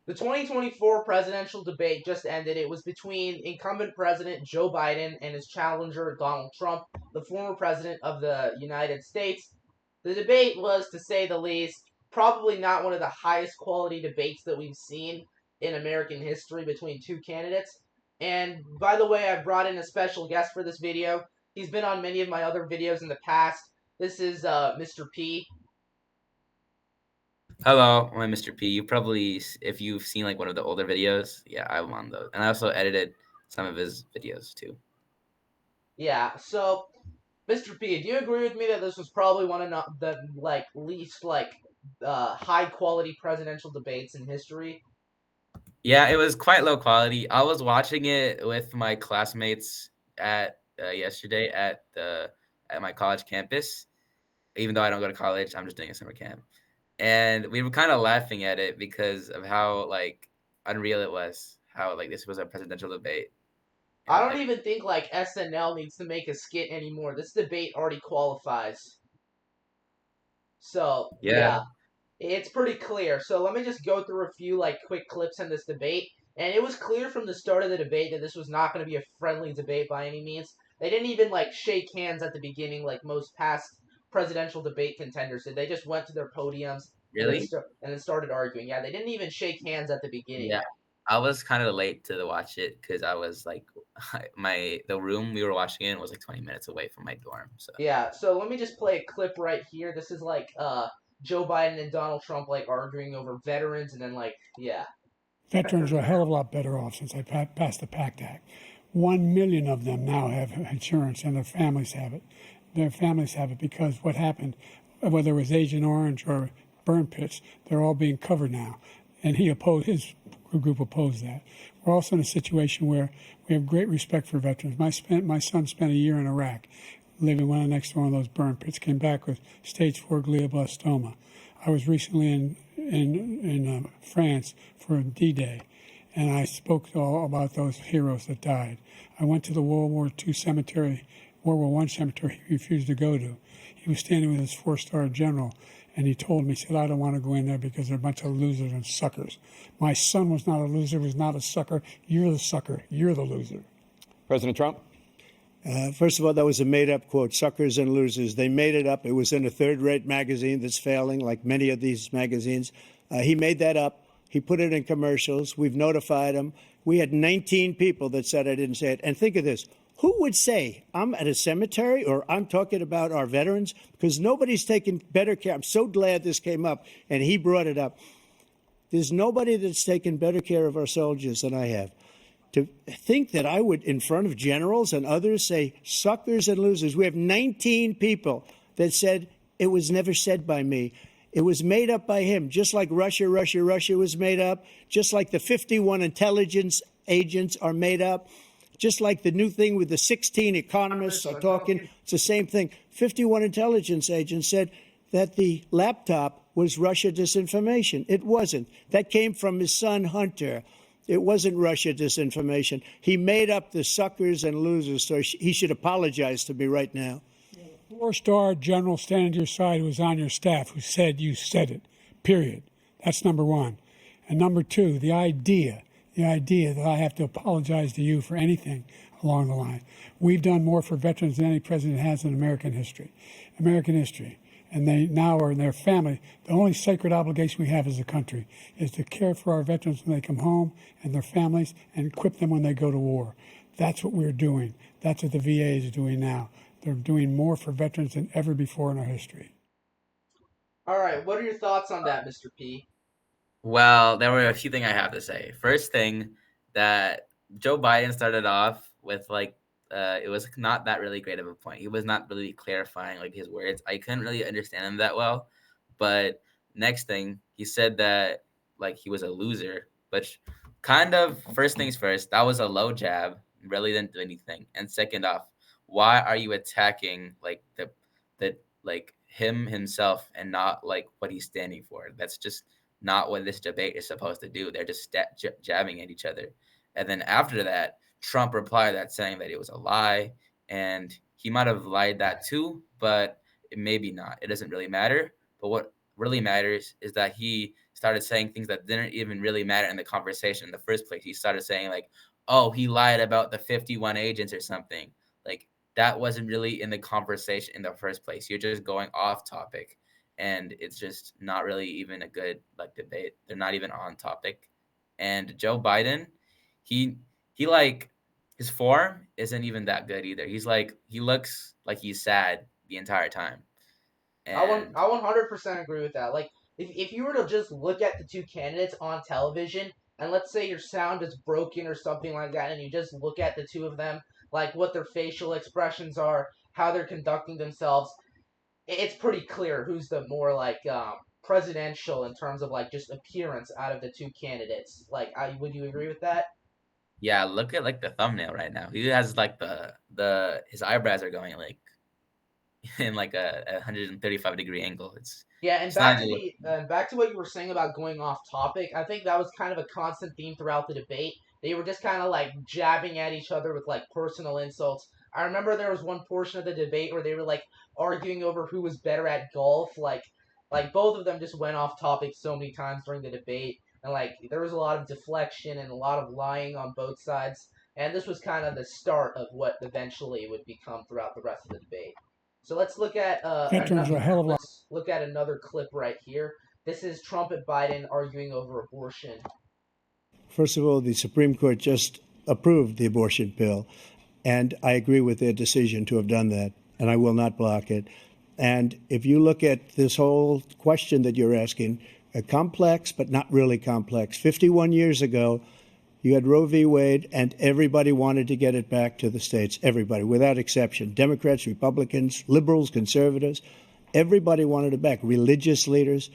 The 2024 presidential debate just ended. It was between incumbent President Joe Biden and his challenger Donald Trump, the former president of the United States. The debate was, to say the least, probably not one of the highest quality debates that we've seen in American history between two candidates. And by the way, I've brought in a special guest for this video. He's been on many of my other videos in the past. This is Mr. P. Hello, I'm Mr. P. You probably, if you've seen like one of the older videos, yeah, I'm on those, and I also edited some of his videos too. Yeah, so Mr. P, do you agree with me that this was probably one of the least high quality presidential debates in history? Yeah, it was quite low quality. I was watching it with my classmates at yesterday at my college campus. Even though I don't go to college, I'm just doing a summer camp, and we were kind of laughing at it because of how like unreal it was. How like this was a presidential debate, I and don't even think SNL needs to make a skit anymore. This debate already qualifies. So yeah, yeah, it's pretty clear. So let me just go through a few quick clips in this debate. And it was clear from the start of the debate that this was not going to be a friendly debate by any means. They didn't even shake hands at the beginning like most past presidential debate contenders did. They just went to their podiums and really. then started arguing. Yeah, they didn't even shake hands at the beginning. Yeah, I was kind of late to watch it because I was like, the room we were watching in was like 20 minutes away from my dorm. So Yeah, so let me just play a clip right here. This is Joe Biden and Donald Trump arguing over veterans and then yeah. Veterans are a hell of a lot better off since I passed the PACT Act. 1 million of them now have insurance, and their families have it. Their families have it because what happened, whether it was Agent Orange or burn pits, they're all being covered now. And his group opposed that. We're also in a situation where we have great respect for veterans. My son spent a year in Iraq, living next to one of those burn pits, came back with stage 4 glioblastoma. I was recently in France for D-Day, and I spoke all about those heroes that died. I went to the World War II cemetery, World War I cemetery he refused to go to. He was standing with his 4-star general, and he told me, he said, I don't want to go in there because they're a bunch of losers and suckers. My son was not a loser, was not a sucker. You're the sucker. You're the loser. President Trump? First of all, that was a made-up quote, suckers and losers. They made it up. It was in a third-rate magazine that's failing, like many of these magazines. He made that up. He put it in commercials. We've notified him. We had 19 people that said I didn't say it. And think of this. Who would say I'm at a cemetery or I'm talking about our veterans? Because nobody's taken better care. I'm so glad this came up, and he brought it up. There's nobody that's taken better care of our soldiers than I have. To think that I would, in front of generals and others, say suckers and losers. We have 19 people that said it was never said by me. It was made up by him, just like Russia was made up, just like the 51 intelligence agents are made up, just like the new thing with the 16 economists are talking. It's the same thing. 51 intelligence agents said that the laptop was Russia disinformation. It wasn't. That came from his son, Hunter. It wasn't Russia disinformation. He made up the suckers and losers, so he should apologize to me right now. 4-star general standing to your side who was on your staff who said you said it, period. That's number one. And number two, the idea that I have to apologize to you for anything along the line. We've done more for veterans than any president has in American history. And they now are in their family. The only sacred obligation we have as a country is to care for our veterans when they come home and their families and equip them when they go to war. That's what we're doing. That's what the VA is doing now. They're doing more for veterans than ever before in our history. All right, what are your thoughts on that, Mr. P? well, there were a few things I have to say. First thing, that Joe Biden started off with it was not that really great of a point. He was not really clarifying like his words. I couldn't really understand him that well. But next thing, he said that like he was a loser, which kind of first things first, that was a low jab, really didn't do anything. And second off, why are you attacking like the like him himself and not like what he's standing for? That's just not what this debate is supposed to do. They're just jabbing at each other. And then after that, Trump replied that saying that it was a lie, and he might have lied that too, but maybe not. It doesn't really matter. But what really matters is that he started saying things that didn't even really matter in the conversation in the first place. He started saying like, "Oh, he lied about the 51 agents or something." Like that wasn't really in the conversation in the first place. You're just going off topic, and it's just not really even a good like debate. They're not even on topic. And Joe Biden, he he like his form isn't even that good either. He looks like he's sad the entire time. And I 100% agree with that. Like, if you were to just look at the two candidates on television, and let's say your sound is broken or something like that, and you just look at the two of them, like what their facial expressions are, how they're conducting themselves, it's pretty clear who's the more like presidential in terms of like just appearance out of the two candidates. Like, would you agree with that? yeah, look at like the thumbnail right now. He has like the his eyebrows are going like in like a 135-degree angle. Yeah, and It's not back to even the looking. back to what you were saying about going off topic. I think that was kind of a constant theme throughout the debate. They were just kind of like jabbing at each other with like personal insults. I remember there was one portion of the debate where they were like arguing over who was better at golf. Like both of them just went off topic so many times during the debate, and like there was a lot of deflection and a lot of lying on both sides. And this was kind of the start of what eventually would become throughout the rest of the debate. So Veterans are a hell of a lot. let's look at another clip right here. This is Trump and Biden arguing over abortion. First of all, the Supreme Court just approved the abortion bill, and I agree with their decision to have done that, and I will not block it. And if you look at this whole question that you're asking, complex but not really complex. 51 years ago, you had Roe v. Wade, and everybody wanted to get it back to the states. Everybody, without exception. Democrats, Republicans, liberals, conservatives. Everybody wanted it back. Religious leaders.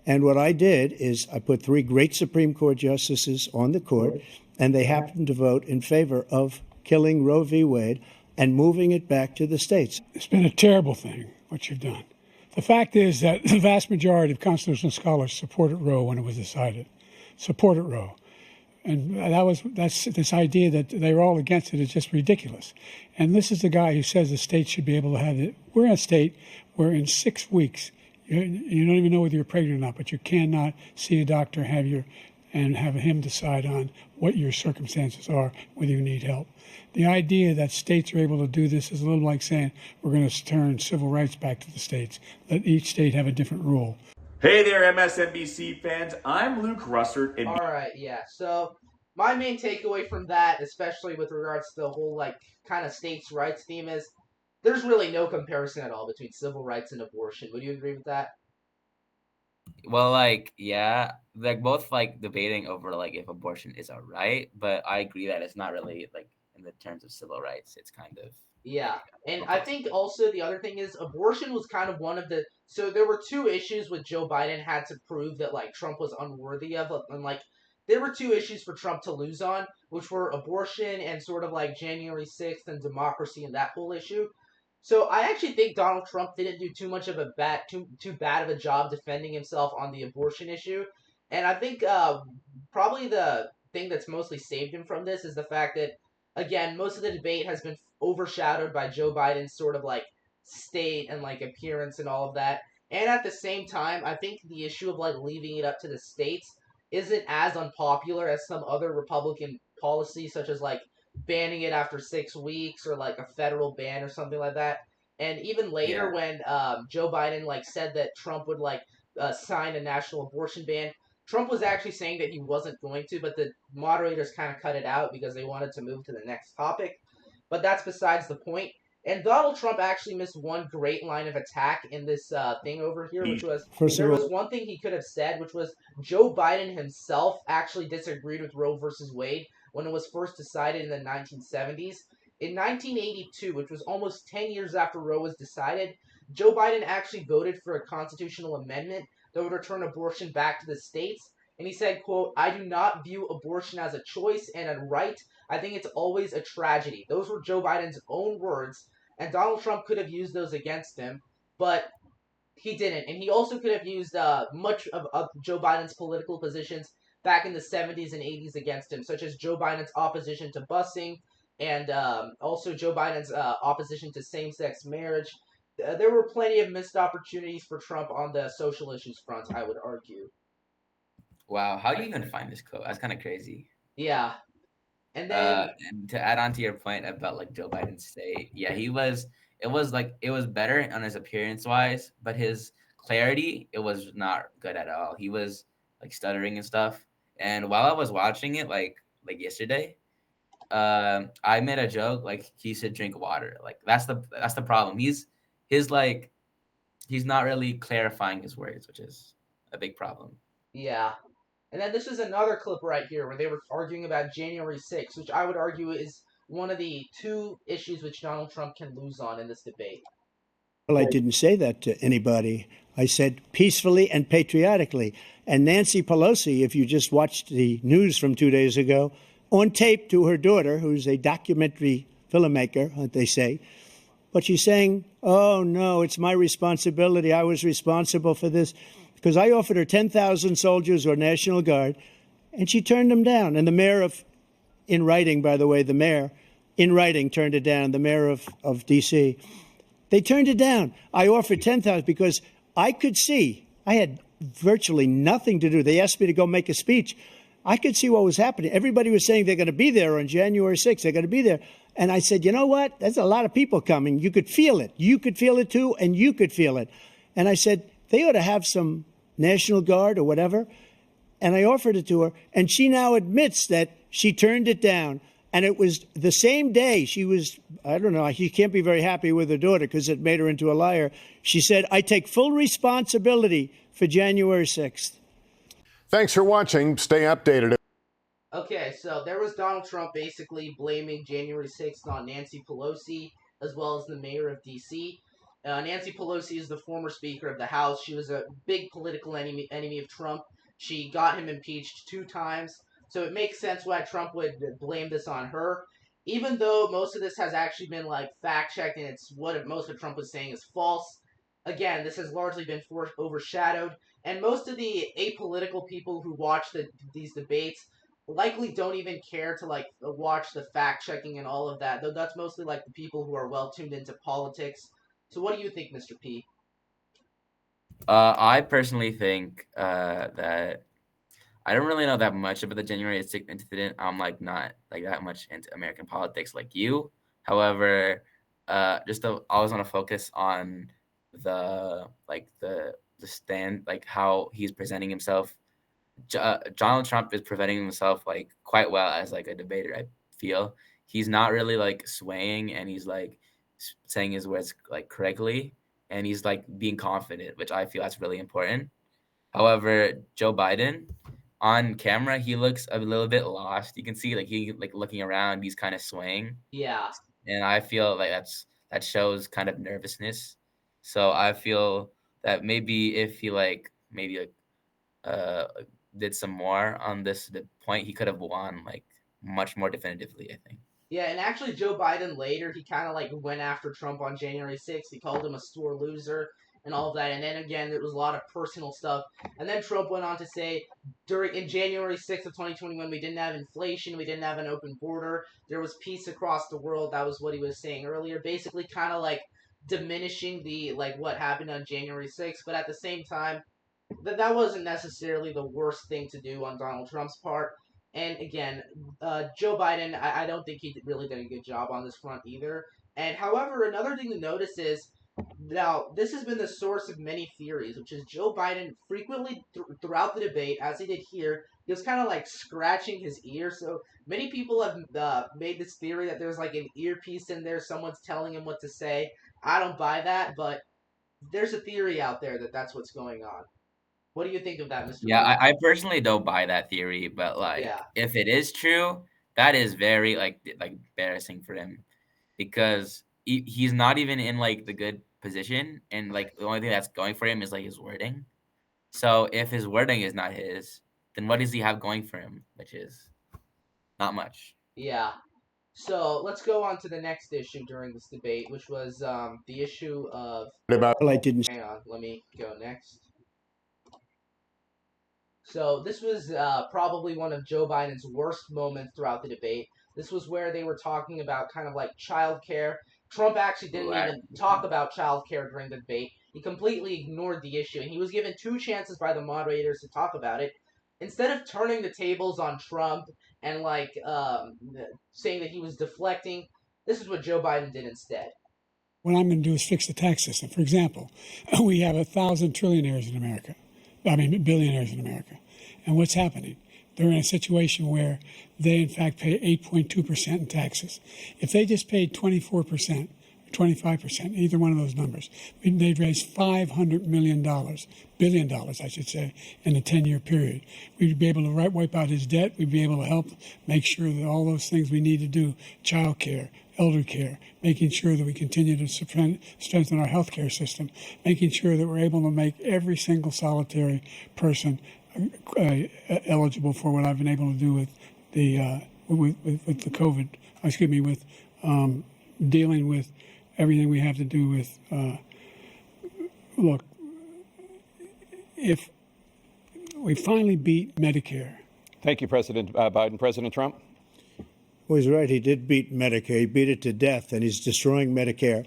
And what I did is I put 3 great Supreme Court justices on the court, and they happened to vote in favor of killing Roe v. Wade and moving it back to the states. It's been a terrible thing, what you've done. The fact is that the vast majority of constitutional scholars supported Roe when it was decided. Supported Roe. And that's this idea that they're all against it is just ridiculous. And this is the guy who says the states should be able to have it. We're in a state where in 6 weeks, you don't even know whether you're pregnant or not, but you cannot see a doctor, and have him decide on what your circumstances are, whether you need help. The idea that states are able to do this is a little like saying we're going to turn civil rights back to the states. Let each state have a different rule. Hey there, MSNBC fans. I'm Luke Russert, and All right, yeah. So my main takeaway from that, especially with regards to the whole like kind of states' rights theme, is there's really no comparison at all between civil rights and abortion. Would you agree with that? Well, like yeah, like both like debating over like if abortion is a right, but I agree that it's not really like in the terms of civil rights. It's kind of Yeah, like and I okay. think also the other thing is abortion was kind of one of the. So there were two issues with Joe Biden had to prove that like Trump was unworthy of, and like there were two issues for Trump to lose on, which were abortion and sort of like January 6th and democracy and that whole issue. So I actually think Donald Trump didn't do too bad of a job defending himself on the abortion issue, and I think probably the thing that's mostly saved him from this is the fact that again most of the debate has been overshadowed by Joe Biden's sort of like state and like appearance and all of that. And at the same time, I think the issue of like leaving it up to the states isn't as unpopular as some other Republican policies, such as like banning it after 6 weeks or like a federal ban or something like that. And even later, Yeah. when Joe Biden like said that Trump would like sign a national abortion ban, Trump was actually saying that he wasn't going to, but the moderators kind of cut it out because they wanted to move to the next topic. But that's besides the point. And Donald Trump actually missed one great line of attack in this thing over here, which was First there of was all, one thing he could have said, which was Joe Biden himself actually disagreed with Roe versus Wade when it was first decided in the 1970s. In 1982, which was almost 10 years after Roe was decided, Joe Biden actually voted for a constitutional amendment that would return abortion back to the states. And he said, quote, I do not view abortion as a choice and a right. I think it's always a tragedy. Those were Joe Biden's own words, and Donald Trump could have used those against him, but he didn't. And he also could have used much of Joe Biden's political positions back in the 70s and 80s against him, such as Joe Biden's opposition to busing and also Joe Biden's opposition to same sex marriage. there were plenty of missed opportunities for Trump on the social issues front, I would argue. Wow, how do you even find this quote? That's kind of crazy. Yeah. And then, And to add on to your point about like Joe Biden's state, yeah, he was. It was like it was better on his appearance wise, but his clarity it was not good at all. He was like stuttering and stuff. And while I was watching it, like yesterday, I made a joke like he should drink water. Like that's the problem. His like he's not really clarifying his words, which is a big problem. yeah. And then this is another clip right here where they were arguing about January 6th, which I would argue is one of the two issues which Donald Trump can lose on in this debate. Well, I didn't say that to anybody. I said peacefully and patriotically. And Nancy Pelosi, if you just watched the news from 2 days ago, on tape to her daughter, who's a documentary filmmaker, they say, but she's saying, oh, no, it's my responsibility. I was responsible for this because I offered her 10,000 soldiers or National Guard, and she turned them down. And the mayor of, in writing, by the way, the mayor, in writing, turned it down, the mayor of D.C., they turned it down. I offered 10,000 because I could see I had virtually nothing to do. They asked me to go make a speech. I could see what was happening. Everybody was saying they're going to be there on January 6th. They're going to be there. And I said, you know what? There's a lot of people coming. You could feel it. You could feel it, too, and you could feel it. And I said, they ought to have some National Guard or whatever. And I offered it to her. And she now admits that she turned it down. And it was the same day she was, I don't know, she can't be very happy with her daughter because it made her into a liar. She said, I take full responsibility for January 6th. Thanks for watching. Stay updated. Okay, so there was Donald Trump basically blaming January 6th on Nancy Pelosi, as well as the mayor of D.C. Nancy Pelosi is the former Speaker of the House. She was a big political enemy of Trump. She got him impeached 2 times. So it makes sense why Trump would blame this on her. Even though most of this has actually been like fact-checked and it's what most of Trump was saying is false. Again, this has largely been overshadowed. And most of the apolitical people who watch these debates likely don't even care to like watch the fact-checking and all of that. Though that's mostly like the people who are well tuned into politics. So what do you think, Mr. P? I personally think that I don't really know that much about the January 6th incident. I'm like not like that much into American politics like you. However, I was want to focus on the stand, like how he's presenting himself. Donald Trump is presenting himself like quite well as like a debater. I feel he's not really like swaying, and he's like saying his words like correctly, and he's like being confident, which I feel that's really important. However, Joe Biden on camera, he looks a little bit lost. You can see like he like looking around, he's kind of swaying, Yeah. and I feel like that shows kind of nervousness. So I feel that maybe if he uh did some more on the point, he could have won like much more definitively, I think. Yeah, and actually Joe Biden later, he kind of like went after Trump on January 6th. He called him a sore loser and all of that. And then again, there was a lot of personal stuff. And then Trump went on to say, in January 6th of 2021, we didn't have inflation, we didn't have an open border, there was peace across the world. That was what he was saying earlier. Basically kind of like diminishing the like what happened on January 6th, but at the same time, that wasn't necessarily the worst thing to do on Donald Trump's part. And again, Joe Biden, I don't think he really did a good job on this front either. And however, another thing to notice is, now this has been the source of many theories, which is Joe Biden frequently throughout the debate, as he did here, he was kind of like scratching his ear. So many people have made this theory that there's like an earpiece in there, someone's telling him what to say. I don't buy that, but there's a theory out there that that's what's going on. What do you think of that, Mr. Yeah, P? I personally don't buy that theory, but like Yeah. if it is true, that is very like embarrassing for him because he's not even in like the good position, and like the only thing that's going for him is like his wording. So if his wording is not his, then what does he have going for him? Which is not much. Yeah. So let's go on to the next issue during this debate, which was the issue of. Well, I didn't. Hang on, let me go next. So this was probably one of Joe Biden's worst moments throughout the debate. This was where they were talking about kind of like childcare, Trump actually didn't Ooh, even talk about childcare during the debate. He completely ignored the issue, and he was given 2 chances by the moderators to talk about it. Instead of turning the tables on Trump and saying that he was deflecting, this is what Joe Biden did instead. What I'm going to do is fix the tax system. For example, we have 1,000 trillionaires in America. I mean, billionaires in America. And what's happening? They're in a situation where they, in fact, pay 8.2% in taxes. If they just paid 24%, 25%, either one of those numbers, they'd raise $500 million, billion dollars, I should say, in a 10-year period. We'd be able to wipe out his debt. We'd be able to help make sure that all those things we need to do, child care, elder care, making sure that we continue to strengthen our healthcare system, making sure that we're able to make every single solitary person eligible for what I've been able to do with the the COVID. With dealing with everything we have to do with. Look, if we finally beat Medicare. Thank you, President Biden. President Trump? Well, he's right. He did beat Medicare. He beat it to death, and he's destroying Medicare.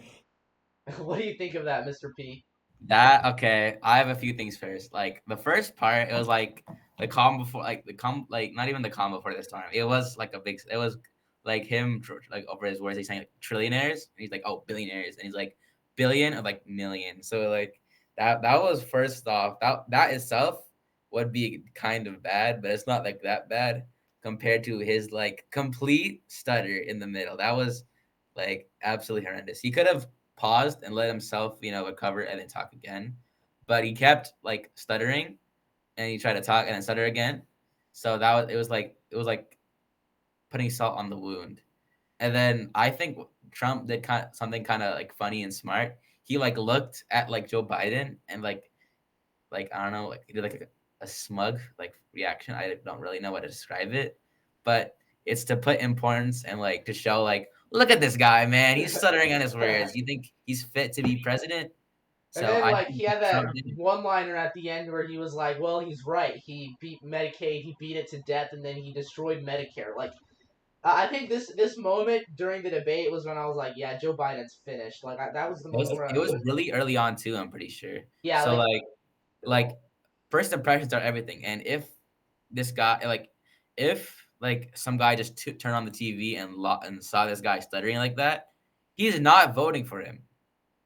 What do you think of that, Mr. P? Okay, I have a few things first. Like the first part, it was like the calm before, not even the calm before this time. It was like it was like him, like over his words, he's saying like trillionaires, and he's like, oh, billionaires, and he's like billion or like million. So like that was first off, that itself would be kind of bad, but it's not like that bad compared to his like complete stutter in the middle. That was like absolutely horrendous. He could have paused and let himself, recover and then talk again. But he kept like stuttering and he tried to talk and then stutter again. So it was like putting salt on the wound. And then I think Trump did something kind of like funny and smart. He like looked at like Joe Biden and like I don't know, like he did like a smug like reaction. I don't really know how to describe it, but it's to put importance and like to show like, look at this guy, man. He's stuttering on his words. You think he's fit to be president? And then he had that one-liner at the end where he was like, well, he's right. He beat Medicaid. He beat it to death, and then he destroyed Medicare. Like, I think this moment during the debate was when I was like, yeah, Joe Biden's finished. Like, that was the moment where it was really early on, too, I'm pretty sure. Yeah. So, like first impressions are everything. And if this guy, if some guy just turned on the TV and saw this guy stuttering like that, he's not voting for him.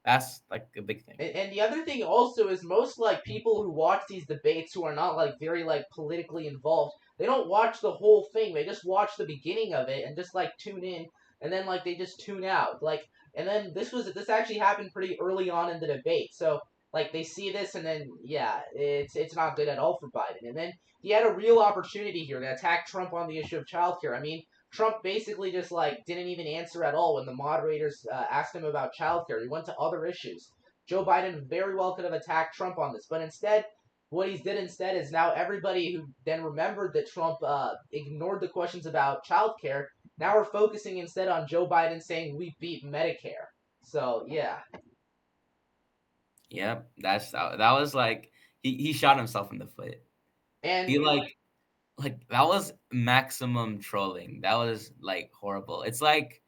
That's like a big thing. And the other thing also is most like people who watch these debates who are not like very like politically involved, they don't watch the whole thing. They just watch the beginning of it and just like tune in, and then like they just tune out. Like, and then this actually happened pretty early on in the debate. So like they see this and then yeah, it's not good at all for Biden. And then he had a real opportunity here to attack Trump on the issue of childcare. I mean, Trump basically just like didn't even answer at all when the moderators asked him about childcare. He went to other issues. Joe Biden very well could have attacked Trump on this, but instead, what he did instead is now everybody who then remembered that Trump ignored the questions about childcare, now we're focusing instead on Joe Biden saying we beat Medicare. So yeah. Yep, that was like he shot himself in the foot. And he like that was maximum trolling. That was like horrible. It's like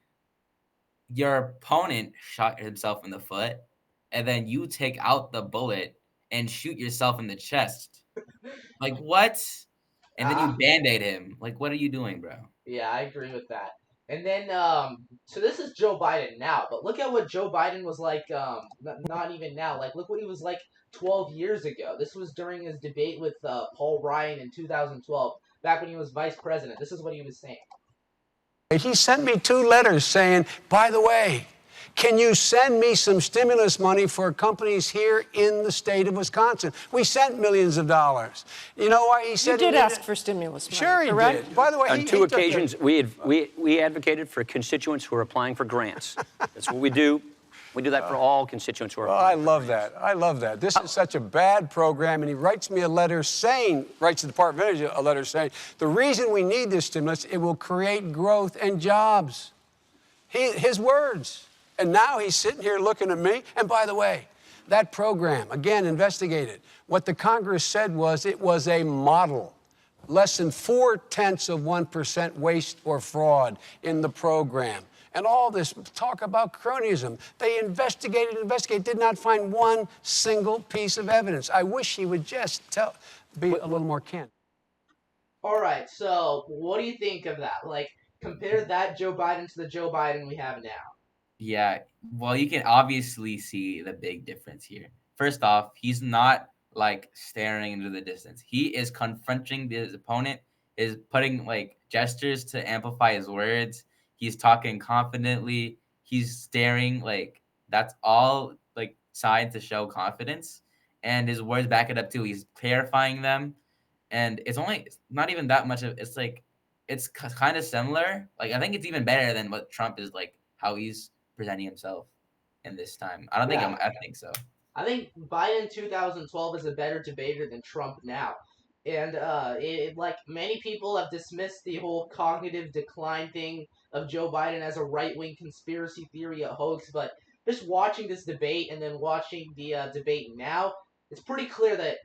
your opponent shot himself in the foot, and then you take out the bullet and shoot yourself in the chest. Like what? And then you band-aid him. Like, what are you doing, bro? Yeah, I agree with that. And then, so this is Joe Biden now, but look at what Joe Biden was like, not even now, like, look what he was like 12 years ago. This was during his debate with Paul Ryan in 2012, back when he was vice president. This is what he was saying. He sent me 2 letters saying, by the way, can you send me some stimulus money for companies here in the state of Wisconsin? We sent millions of dollars. You know why he said you did ask for stimulus money? Sure, he did. By the way, on 2 occasions, we advocated for constituents who are applying for grants. That's what we do. We do that for all constituents who are applying. I love that. I love that. This is such a bad program, and he writes me a letter saying, writes the Department of Energy a letter saying, the reason we need this stimulus, it will create growth and jobs. His words. And now he's sitting here looking at me. And by the way, that program, again, investigated. What the Congress said was it was a model. Less than 0.4% waste or fraud in the program. and all this talk about cronyism. They investigated, did not find one single piece of evidence. I wish he would just be a little more candid. All right, so what do you think of that? Like, compare that Joe Biden to the Joe Biden we have now. Yeah, well, you can obviously see the big difference here. First off, he's not like staring into the distance. He is confronting his opponent, is putting like gestures to amplify his words. He's talking confidently. He's staring like that's all like signs to show confidence. And his words back it up too. He's clarifying them. And it's not even that much of it's like it's kind of similar. Like I think it's even better than what Trump is like how he's presenting himself in this time. I don't think Yeah. I think so. I think Biden 2012 is a better debater than Trump now. And like many people have dismissed the whole cognitive decline thing of Joe Biden as a right-wing conspiracy theory, a hoax, but just watching this debate and then watching the debate now, it's pretty clear that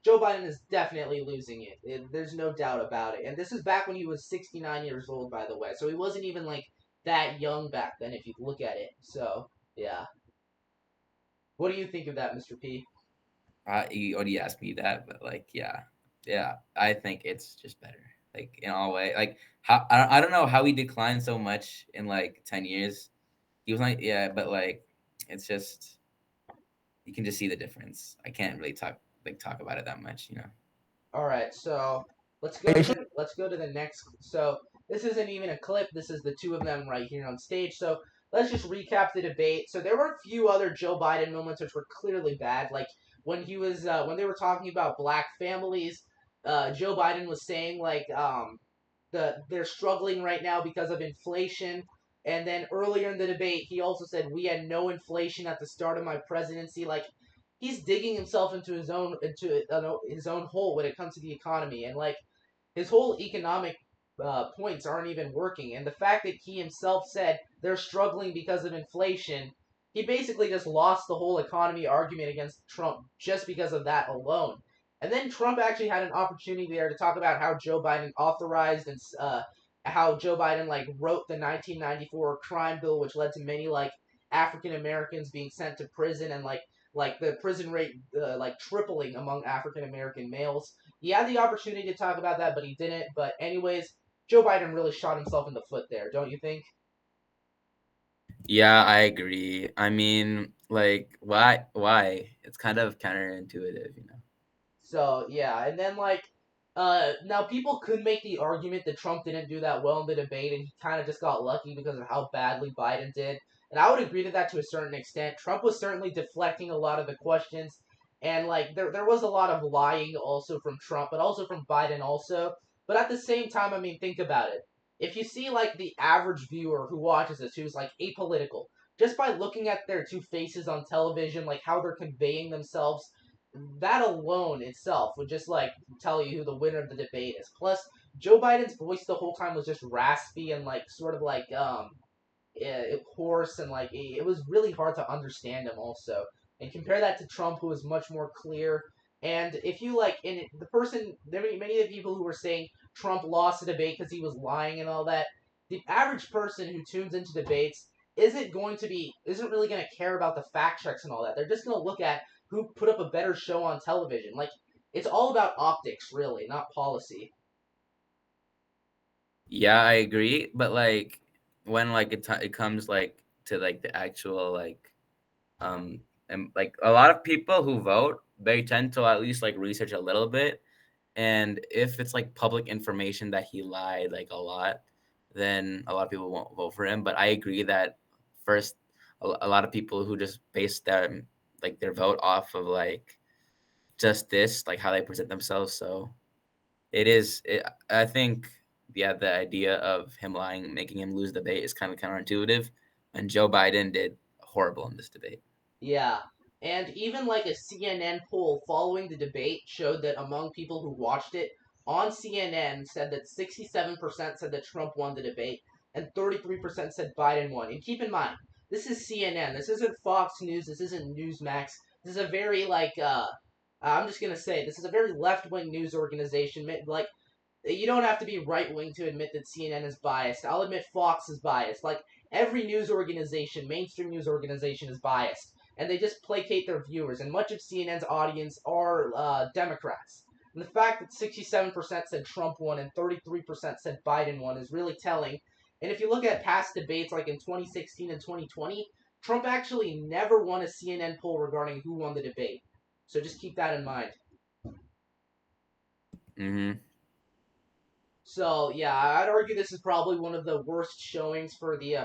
Joe Biden is definitely losing it. There's no doubt about it. And this is back when he was 69 years old, by the way. So he wasn't even like that young back then if you look at it. So, yeah. What do you think of that, Mr. P? You already asked me that, but like, yeah, I think it's just better. Like in all way, like how I don't know how he declined so much in like 10 years. He was like, yeah, but like it's just you can just see the difference. I can't really talk about it that much, you know. All right, so let's go to the next. So this isn't even a clip. This is the two of them right here on stage. So let's just recap the debate. So there were a few other Joe Biden moments which were clearly bad, like when he was when they were talking about black families. Joe Biden was saying like they're struggling right now because of inflation. And then earlier in the debate, he also said we had no inflation at the start of my presidency. Like he's digging himself into his own hole when it comes to the economy, and like his whole economic points aren't even working. And the fact that he himself said they're struggling because of inflation, he basically just lost the whole economy argument against Trump just because of that alone. And then Trump actually had an opportunity there to talk about how Joe Biden authorized and how Joe Biden like wrote the 1994 crime bill, which led to many like African Americans being sent to prison and like the prison rate like tripling among African American males. He had the opportunity to talk about that, but he didn't. But anyways, Joe Biden really shot himself in the foot there, don't you think? Yeah, I agree. I mean, like, why? It's kind of counterintuitive, you know. So yeah, and then like now people could make the argument that Trump didn't do that well in the debate and he kind of just got lucky because of how badly Biden did. And I would agree to that to a certain extent. Trump was certainly deflecting a lot of the questions and like there was a lot of lying also from Trump, but also from Biden also. But at the same time, I mean, think about it. If you see like the average viewer who watches this who's like apolitical, just by looking at their two faces on television, like how they're conveying themselves, that alone itself would just like tell you who the winner of the debate is. Plus, Joe Biden's voice the whole time was just raspy and like sort of like hoarse and like it was really hard to understand him also. And compare that to Trump, who was much more clear. And if you like, in the person, there were many of the people who were saying Trump lost the debate because he was lying and all that. The average person who tunes into debates isn't really going to care about the fact checks and all that. They're just going to look at who put up a better show on television. Like it's all about optics, really, not policy. Yeah, I agree, but like when like it comes like to like the actual like and like a lot of people who vote, they tend to at least like research a little bit, and if it's like public information that he lied like a lot, then a lot of people won't vote for him. But I agree that first a lot of people who just base their vote off of like just this, like how they present themselves. So I think, yeah, the idea of him lying, making him lose the debate is kind of counterintuitive. And Joe Biden did horrible in this debate. Yeah. And even like a CNN poll following the debate showed that among people who watched it on CNN said that 67% said that Trump won the debate and 33% said Biden won. And keep in mind, this is CNN. This isn't Fox News. This isn't Newsmax. This is a very like I'm just going to say this is a very left-wing news organization. Like you don't have to be right wing to admit that CNN is biased. I'll admit Fox is biased. Like every news organization, mainstream news organization, is biased, and they just placate their viewers. And much of CNN's audience are Democrats. And the fact that 67% said Trump won and 33% said Biden won is really telling. And if you look at past debates like in 2016 and 2020, Trump actually never won a CNN poll regarding who won the debate. So just keep that in mind. Mm-hmm. So yeah, I'd argue this is probably one of the worst showings for the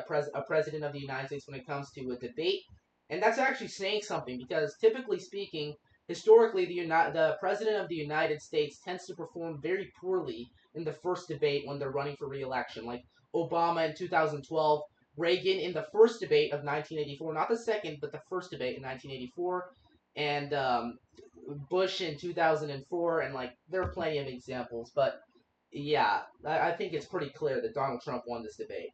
president of the United States when it comes to a debate, and that's actually saying something because typically speaking, historically the president of the United States tends to perform very poorly in the first debate when they're running for re-election, like Obama in 2012, Reagan in the first debate of 1984, not the second, but the first debate in 1984, and Bush in 2004, and like there are plenty of examples, but. Yeah, I think it's pretty clear that Donald Trump won this debate.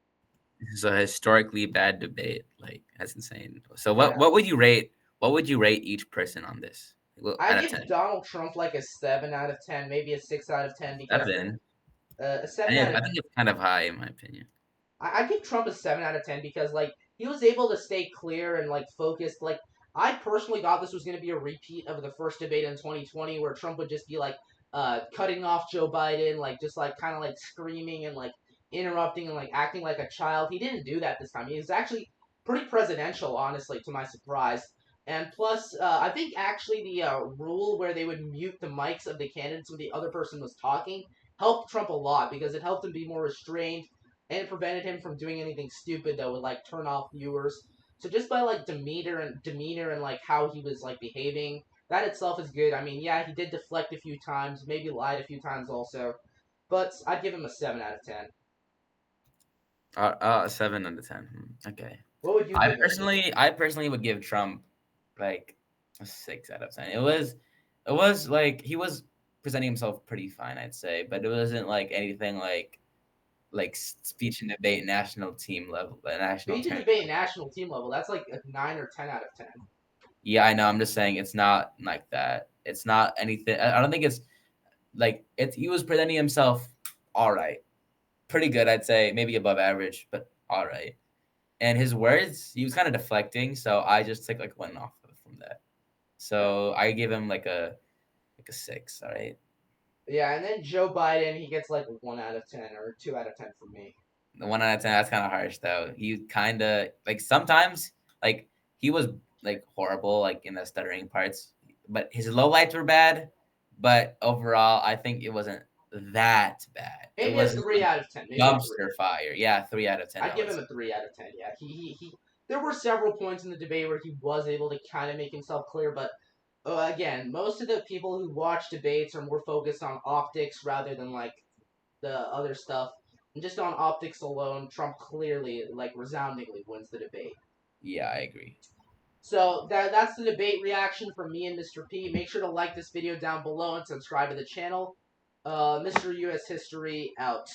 This is a historically bad debate. Like that's insane. So Yeah. what would you rate? What would you rate each person on this? I Out of give 10. Donald Trump like a 7 out of 10, maybe a 6 out of 10 because 7. a 7 out of I think it's kind of high in my opinion. I give Trump a 7 out of 10 because like he was able to stay clear and like focused. Like I personally thought this was going to be a repeat of the first debate in 2020 where Trump would just be like cutting off Joe Biden, like just like kind of like screaming and like interrupting and like acting like a child. He didn't do that this time. He was actually pretty presidential, honestly, to my surprise. And plus, I think actually the rule where they would mute the mics of the candidates when the other person was talking helped Trump a lot because it helped him be more restrained and it prevented him from doing anything stupid that would like turn off viewers. So just by like demeanor and like how he was like behaving, that itself is good. I mean, yeah, he did deflect a few times, maybe lied a few times also, but I'd give him a 7 out of 10. 7 out of 10. Okay. What would you give him? I personally would give Trump like a 6 out of 10. It was like he was presenting himself pretty fine, I'd say, but it wasn't like anything like speech and debate national team level, national Speech and tournament. debate national team level, that's like a 9 or 10 out of 10. Yeah, I know. I'm just saying it's not like that. It's not anything. I don't think it's like it's. He was presenting himself all right, pretty good, I'd say, maybe above average, but all right. And his words, he was kind of deflecting, so I just took like one off from that. So I give him like a 6. All right. Yeah, and then Joe Biden, he gets like a 1 out of 10 or 2 out of 10 from me. The 1 out of 10. That's kind of harsh though. He kind of like sometimes like he was like horrible like in the stuttering parts, but his lowlights were bad. But overall, I think it wasn't that bad. It Maybe a wasn't 3 out of 10. Maybe a 3. dumpster fire. Yeah, 3 out of 10. I'd give him a 3 out of 10. Yeah, he. There were several points in the debate where he was able to kind of make himself clear, but again, most of the people who watch debates are more focused on optics rather than like the other stuff. And just on optics alone, Trump clearly, like resoundingly, wins the debate. Yeah, I agree. So that's the debate reaction from me and Mr. P. Make sure to like this video down below and subscribe to the channel. Mr. U.S. History out.